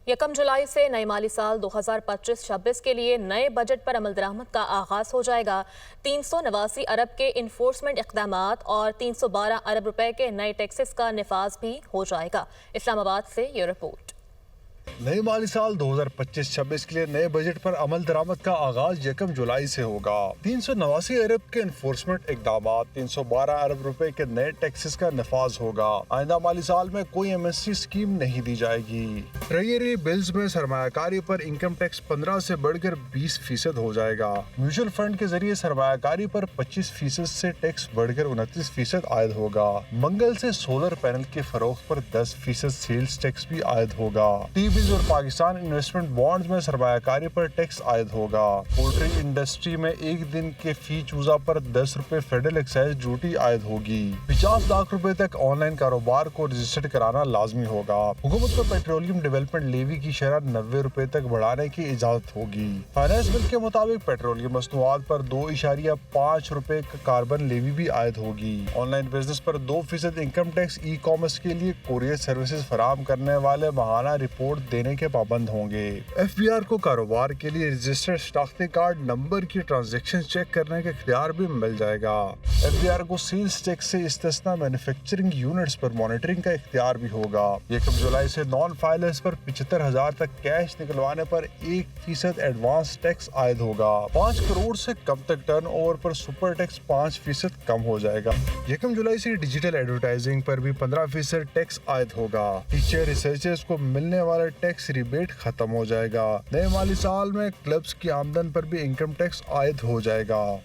1 जुलाई से नए माली साल 2025-26 के लिए नए बजट पर अमल दरामद का आगाज हो जाएगा। 389 अरब के इन्फोर्समेंट इक़दामात और 312 अरब रुपए के नए टैक्सेस का निफाज भी हो जाएगा। इस्लामाबाद से ये रिपोर्ट। नए माली साल 2025-26 के लिए नए बजट पर अमल दरामद का आगाज 1 जुलाई से होगा। 389 अरब के इन्फोर्समेंट इक़दामात, 312 अरब रुपए के नए टैक्सेस का नफाज होगा। आइंदा माली साल में कोई एमएससी स्कीम नहीं दी जाएगी। ट्रेजरी बिल्स में सरमायाकारी पर इनकम टैक्स 15 से बढ़कर 20% हो जाएगा। म्यूचुअल फंड के जरिए सरमायाकारी पर 25% से टैक्स बढ़कर 29% आयद होगा। मंगल से सोलर पैनल के फरोख्त पर 10% सेल्स टैक्स भी आयद होगा। और पाकिस्तान इन्वेस्टमेंट बॉन्ड्स में सरमायाकारी पर टैक्स आयद होगा। पोल्ट्री इंडस्ट्री में एक दिन के फी चूजा पर 10 रुपए फेडरल एक्साइज ड्यूटी आयद होगी। 50 लाख रुपए तक ऑनलाइन कारोबार को रजिस्टर्ड कराना लाजमी होगा। हुकूमत को पेट्रोलियम डेवलपमेंट लेवी की शरह 90 रुपए तक बढ़ाने की इजाजत होगी। फाइनेंस बिल के मुताबिक पेट्रोलियम मसनूआत पर 2.5 रुपए का कार्बन लेवी भी आयद होगी। ऑनलाइन बिजनेस पर 2% इनकम टैक्स, ई कॉमर्स के लिए कोरियर सर्विसेज फराहम करने वाले माहाना रिपोर्ट देने के पाबंद होंगे। एफबीआर को कारोबार के लिए रजिस्टर्ड शनाख्ती कार्ड नंबर की ट्रांजैक्शन चेक करने का इख्तियार भी मिल जाएगा। एफबीआर को सेल्स टैक्स से इस्तिस्ना मैन्युफैक्चरिंग यूनिट्स पर मॉनिटरिंग का इख्तियार भी होगा। 1 जुलाई से नॉन फाइलर्स पर 75,000 तक कैश निकलवाने पर 1% एडवांस टैक्स आयद होगा। 5 करोड़ से कम तक टर्न ओवर पर सुपर टैक्स 5% कम हो जाएगा। 1 जुलाई से डिजिटल एडवर्टाइजिंग पर भी 15% टैक्स आयद होगा। टीचर रिसर्चर्स को मिलने वाला टैक्स रिबेट खत्म हो जाएगा। नए माली साल में क्लब्स की आमदन पर भी इनकम टैक्स आयद हो जाएगा।